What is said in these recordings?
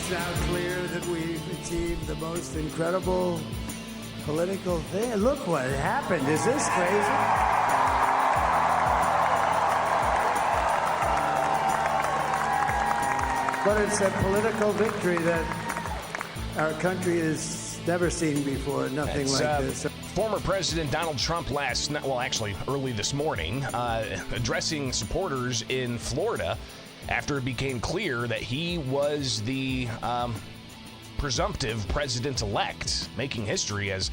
is now clear that we've achieved the most incredible political thing. Look what happened. Is this crazy? But it's a political victory that our country has never seen before. Nothing like this. Former President Donald Trump last night, well, actually early this morning, addressing supporters in Florida after it became clear that he was the presumptive president-elect, making history as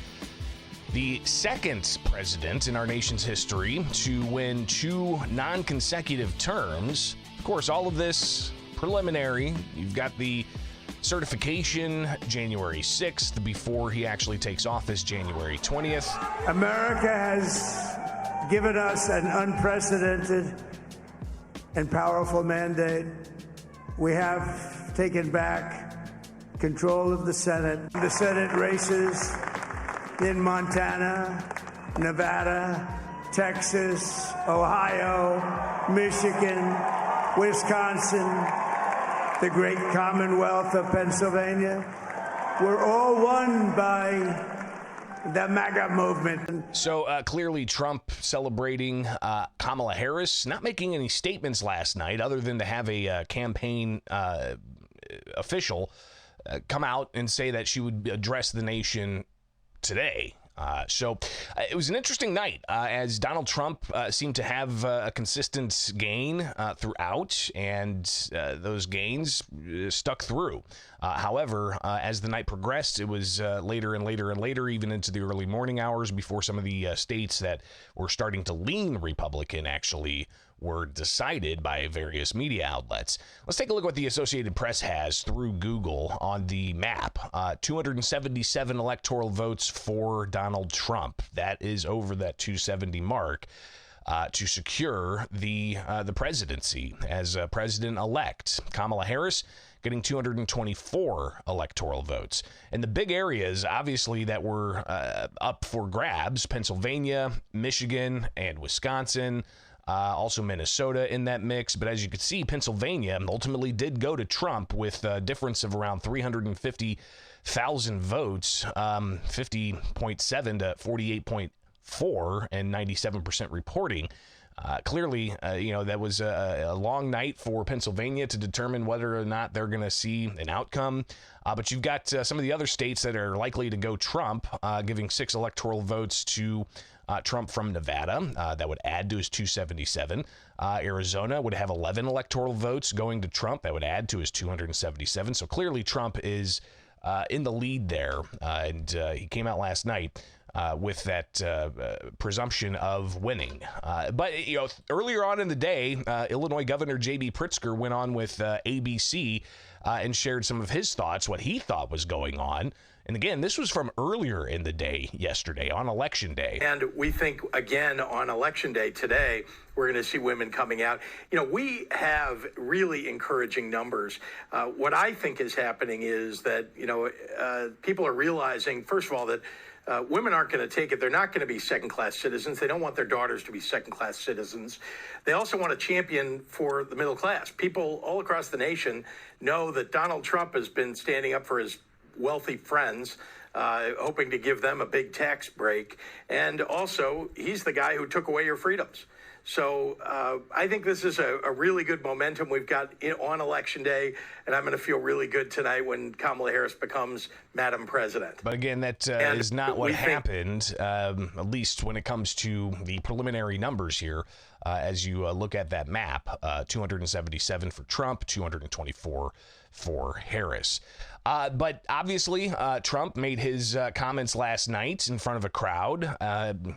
the second president in our nation's history to win 2 non-consecutive terms. Of course, all of this preliminary. You've got the certification January 6th before he actually takes office January 20th. America has given us an unprecedented and powerful mandate. We have taken back control of the Senate. The Senate races in Montana, Nevada, Texas, Ohio, Michigan, Wisconsin, the great Commonwealth of Pennsylvania, were all won by the MAGA movement. So clearly Trump celebrating Kamala Harris, not making any statements last night other than to have a campaign official come out and say that she would address the nation today. So it was an interesting night as Donald Trump seemed to have a consistent gain throughout, and those gains stuck through. However, as the night progressed, it was later and later and later, even into the early morning hours before some of the states that were starting to lean Republican actually were decided by various media outlets. Let's take a look at what the Associated Press has through Google on the map. 277 electoral votes for Donald Trump. That is over that 270 mark to secure the presidency as president-elect. Kamala Harris getting 224 electoral votes. And the big areas, obviously, that were up for grabs, Pennsylvania, Michigan, and Wisconsin. Also Minnesota in that mix. But as you could see, Pennsylvania ultimately did go to Trump with a difference of around 350,000 votes, 50.7 to 48.4 and 97% reporting. Clearly, that was a long night for Pennsylvania to determine whether or not they're going to see an outcome. But you've got some of the other states that are likely to go Trump, giving 6 electoral votes to Trump from Nevada. That would add to his 277. Arizona would have 11 electoral votes going to Trump. That would add to his 277. So clearly Trump is in the lead there. And he came out last night with that presumption of winning. But earlier on in the day, Illinois Governor J.B. Pritzker went on with ABC and shared some of his thoughts, what he thought was going on. And again, this was from earlier in the day yesterday, on Election Day. And we think, again, on Election Day today, we're going to see women coming out. We have really encouraging numbers. What I think is happening is that, people are realizing, first of all, that women aren't going to take it. They're not going to be second-class citizens. They don't want their daughters to be second-class citizens. They also want a champion for the middle class. People all across the nation know that Donald Trump has been standing up for his wealthy friends, hoping to give them a big tax break. And also, he's the guy who took away your freedoms. So I think this is a really good momentum we've got on Election Day, and I'm going to feel really good tonight when Kamala Harris becomes Madam President. But again, that is not what happened, at least when it comes to the preliminary numbers here. As you look at that map, 277 for Trump, 224 for Harris. But obviously, Trump made his comments last night in front of a crowd.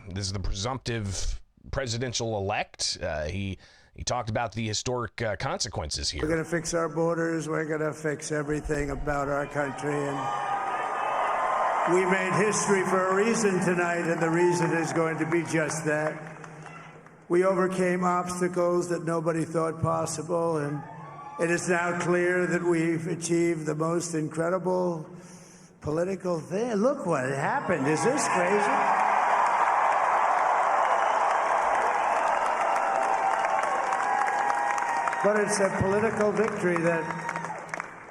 This is the presumptive presidential elect. He talked about the historic consequences here. We're going to fix our borders. We're going to fix everything about our country. And we made history for a reason tonight, and the reason is going to be just that. We overcame obstacles that nobody thought possible, and it is now clear that we've achieved the most incredible political thing. Look what happened. Is this crazy? But it's a political victory that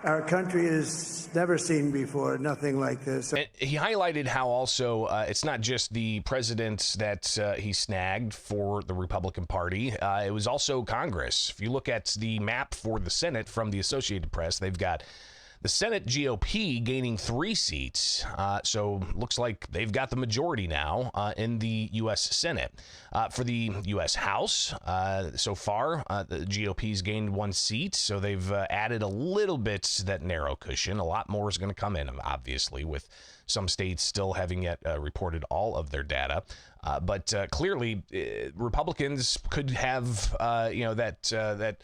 our country has never seen before, nothing like this. And he highlighted how also it's not just the president that he snagged for the Republican Party. It was also Congress. If you look at the map for the Senate from the Associated Press, they've got the Senate GOP gaining 3 seats, so looks like they've got the majority now in the U.S. Senate. For the U.S. House, so far, the GOP's gained 1 seat, so they've added a little bit to that narrow cushion. A lot more is going to come in, obviously, with some states still having yet reported all of their data. But clearly, Republicans could have, that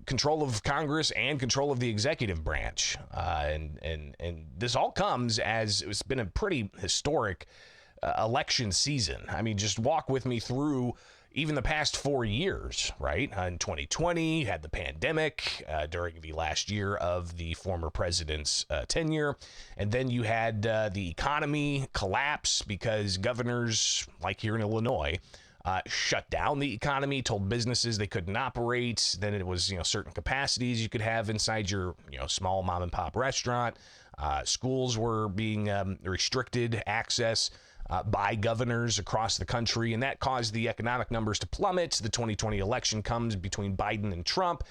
control of Congress and control of the executive branch. And this all comes as it's been a pretty historic election season. I mean, just walk with me through even the past 4 years, right? In 2020, you had the pandemic during the last year of the former president's tenure. And then you had the economy collapse because governors, like here in Illinois, shut down the economy, told businesses they couldn't operate. Then it was, certain capacities you could have inside your, small mom and pop restaurant. Schools were being restricted access by governors across the country, and that caused the economic numbers to plummet. The 2020 election comes between Biden and Trump.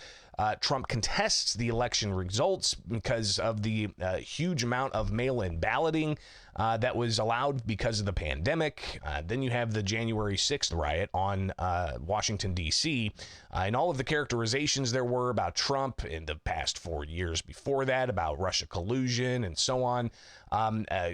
Trump contests the election results because of the huge amount of mail-in balloting that was allowed because of the pandemic. Then you have the January 6th riot on Washington, D.C., and all of the characterizations there were about Trump in the past 4 years before that, about Russia collusion and so on,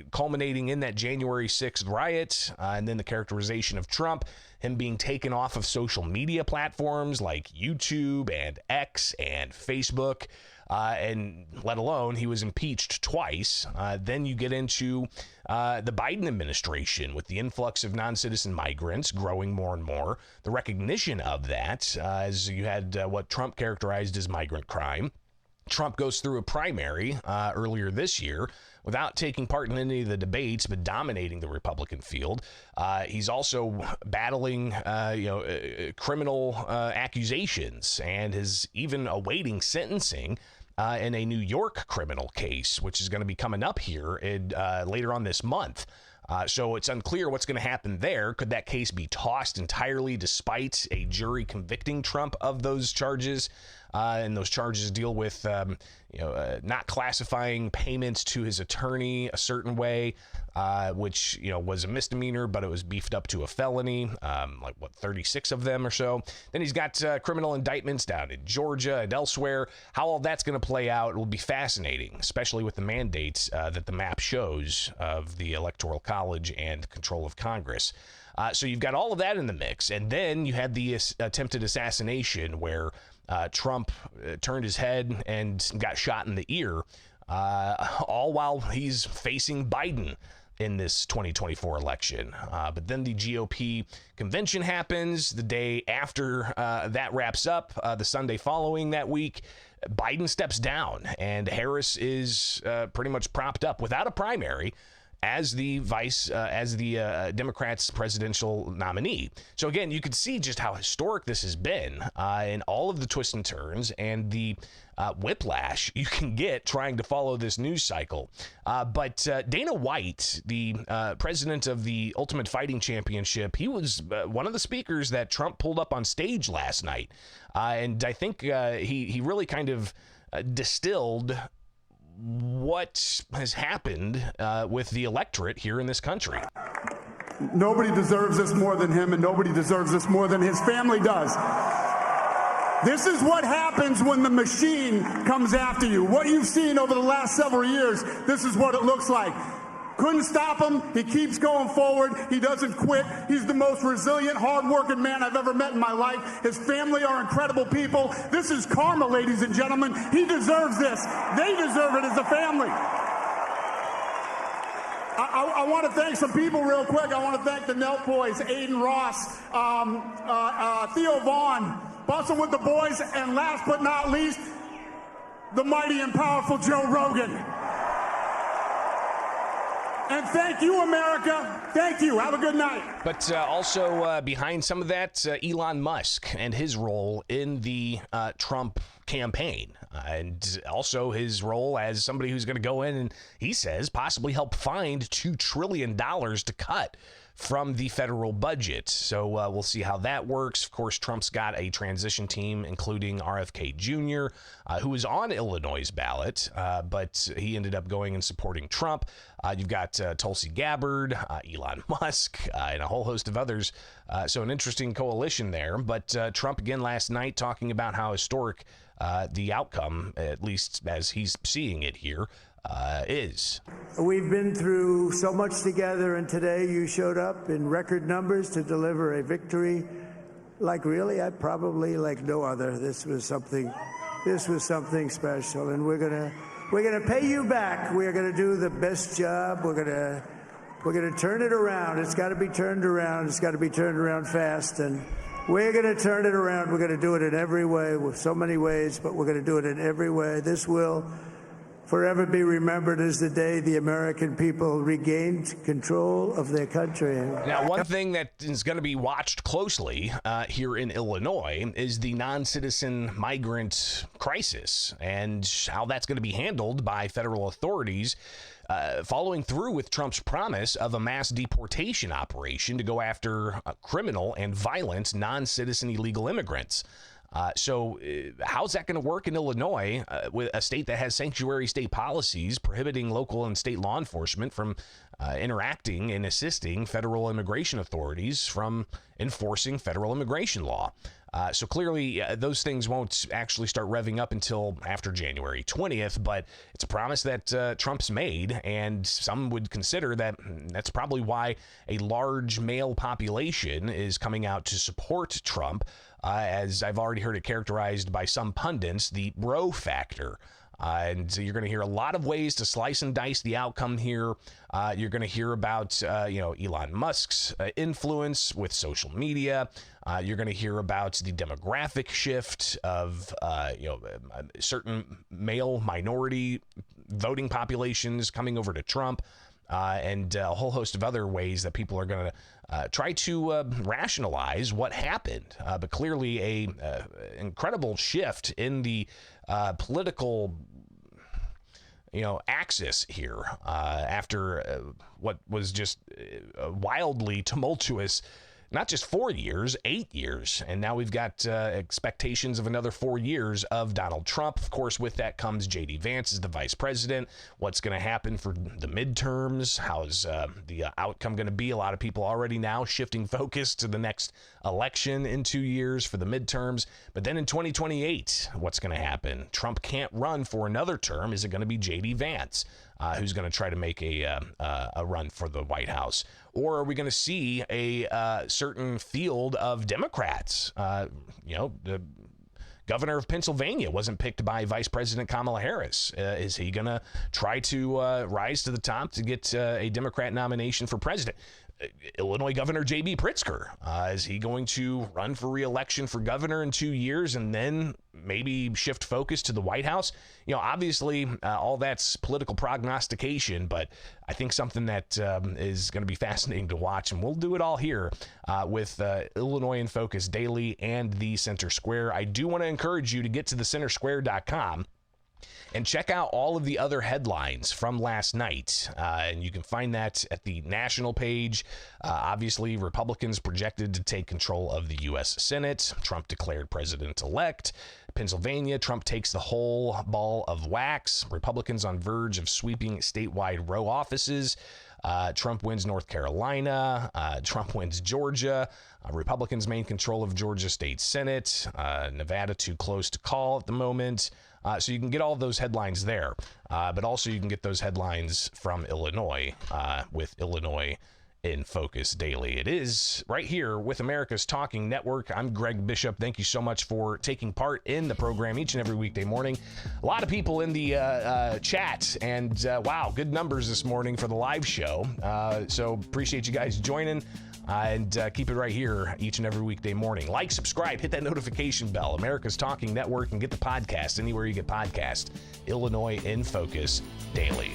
culminating in that January 6th riot, and then the characterization of Trump, him being taken off of social media platforms like YouTube and X and Facebook, and let alone he was impeached twice. Then you get into the Biden administration with the influx of non-citizen migrants growing more and more, the recognition of that, as you had what Trump characterized as migrant crime. Trump goes through a primary earlier this year without taking part in any of the debates, but dominating the Republican field. He's also battling, criminal accusations and is even awaiting sentencing in a New York criminal case, which is going to be coming up here later on this month. So it's unclear what's going to happen there. Could that case be tossed entirely despite a jury convicting Trump of those charges? And those charges deal with, not classifying payments to his attorney a certain way, which, was a misdemeanor, but it was beefed up to a felony, 36 of them or so. Then he's got criminal indictments down in Georgia and elsewhere. How all that's going to play out will be fascinating, especially with the mandates that the map shows of the Electoral College and control of Congress. So you've got all of that in the mix. And then you had the attempted assassination where Trump turned his head and got shot in the ear, all while he's facing Biden in this 2024 election. But then the GOP convention happens the day after that wraps up, the Sunday following that week. Biden steps down and Harris is pretty much propped up without a primary as the Democrats' presidential nominee. So again, you could see just how historic this has been in all of the twists and turns and the whiplash you can get trying to follow this news cycle. But Dana White, the president of the Ultimate Fighting Championship, he was one of the speakers that Trump pulled up on stage last night. And I think he really kind of distilled what has happened with the electorate here in this country. Nobody deserves this more than him, and nobody deserves this more than his family does. This is what happens when the machine comes after you. What you've seen over the last several years, this is what it looks like. Couldn't stop him. He keeps going forward. He doesn't quit. He's the most resilient, hard-working man I've ever met in my life. His family are incredible people. This is karma, ladies and gentlemen. He deserves this. They deserve it as a family. I want to thank some people real quick. I want to thank the Nelk Boys, Aiden Ross, Theo Vaughn, Bustin' with the Boys, and last but not least, the mighty and powerful Joe Rogan. And thank you, America. Thank you. Have a good night. But also behind some of that, Elon Musk and his role in the Trump campaign, and also his role as somebody who's going to go in and, he says, possibly help find $2 trillion to cut from the federal budget. So we'll see how that works. Of course, Trump's got a transition team, including RFK Jr., who was on Illinois' ballot, but he ended up going and supporting Trump. You've got Tulsi Gabbard, Elon Musk, and a whole host of others. So an interesting coalition there. But Trump, again, last night talking about how historic the outcome, at least as he's seeing it here, is. We've been through so much together, and today you showed up in record numbers to deliver a victory like like no other. This was something special, and we're gonna pay you back. We're gonna do the best job. We're gonna turn it around. It's got to be turned around. It's got to be turned around fast, and we're going to turn it around. We're going to do it in every way, with so many ways, but we're going to do it in every way. This will forever be remembered as the day the American people regained control of their country. Now, one thing that is going to be watched closely here in Illinois is the non-citizen migrant crisis and how that's going to be handled by federal authorities, following through with Trump's promise of a mass deportation operation to go after criminal and violent non-citizen illegal immigrants. So how's that going to work in Illinois, with a state that has sanctuary state policies prohibiting local and state law enforcement from interacting and assisting federal immigration authorities from enforcing federal immigration law? So clearly those things won't actually start revving up until after January 20th, but it's a promise that Trump's made, and some would consider that that's probably why a large male population is coming out to support Trump, as I've already heard it characterized by some pundits, the bro factor. And so you're going to hear a lot of ways to slice and dice the outcome here. You're going to hear about, Elon Musk's influence with social media. You're going to hear about the demographic shift of, certain male minority voting populations coming over to Trump, and a whole host of other ways that people are going to try to rationalize what happened. But clearly a incredible shift in the political axis here after what was just wildly tumultuous, not just 4 years, 8 years. And now we've got expectations of another 4 years of Donald Trump. Of course, with that comes J.D. Vance as the vice president. What's going to happen for the midterms? How's the outcome going to be? A lot of people already now shifting focus to the next election in 2 years for the midterms. But then in 2028, what's going to happen? Trump can't run for another term. Is it going to be J.D. Vance who's going to try to make a run for the White House? Or are we going to see a certain field of Democrats? The governor of Pennsylvania wasn't picked by Vice President Kamala Harris. Is he going to try to rise to the top to get a Democrat nomination for president? Illinois Governor J.B. Pritzker, is he going to run for re-election for governor in 2 years and then maybe shift focus to the White House? Obviously, all that's political prognostication, but I think something that is going to be fascinating to watch, and we'll do it all here with Illinois in Focus Daily and the Center Square. I do want to encourage you to get to thecentersquare.com and check out all of the other headlines from last night. And you can find that at the national page. Obviously, Republicans projected to take control of the U.S. Senate. Trump declared president-elect. Pennsylvania, Trump takes the whole ball of wax. Republicans on verge of sweeping statewide row offices. Trump wins North Carolina. Trump wins Georgia. Republicans maintain control of Georgia State Senate. Nevada too close to call at the moment. So you can get all those headlines there, but also you can get those headlines from Illinois with Illinois in Focus Daily. It is right here with America's Talking Network. I'm Greg Bishop. Thank you so much for taking part in the program each and every weekday morning. A lot of people in the chat, and wow, good numbers this morning for the live show. So appreciate you guys joining. And keep it right here each and every weekday morning. Like, subscribe, hit that notification bell. America's Talking Network, and get the podcast anywhere you get podcasts. Illinois in Focus Daily.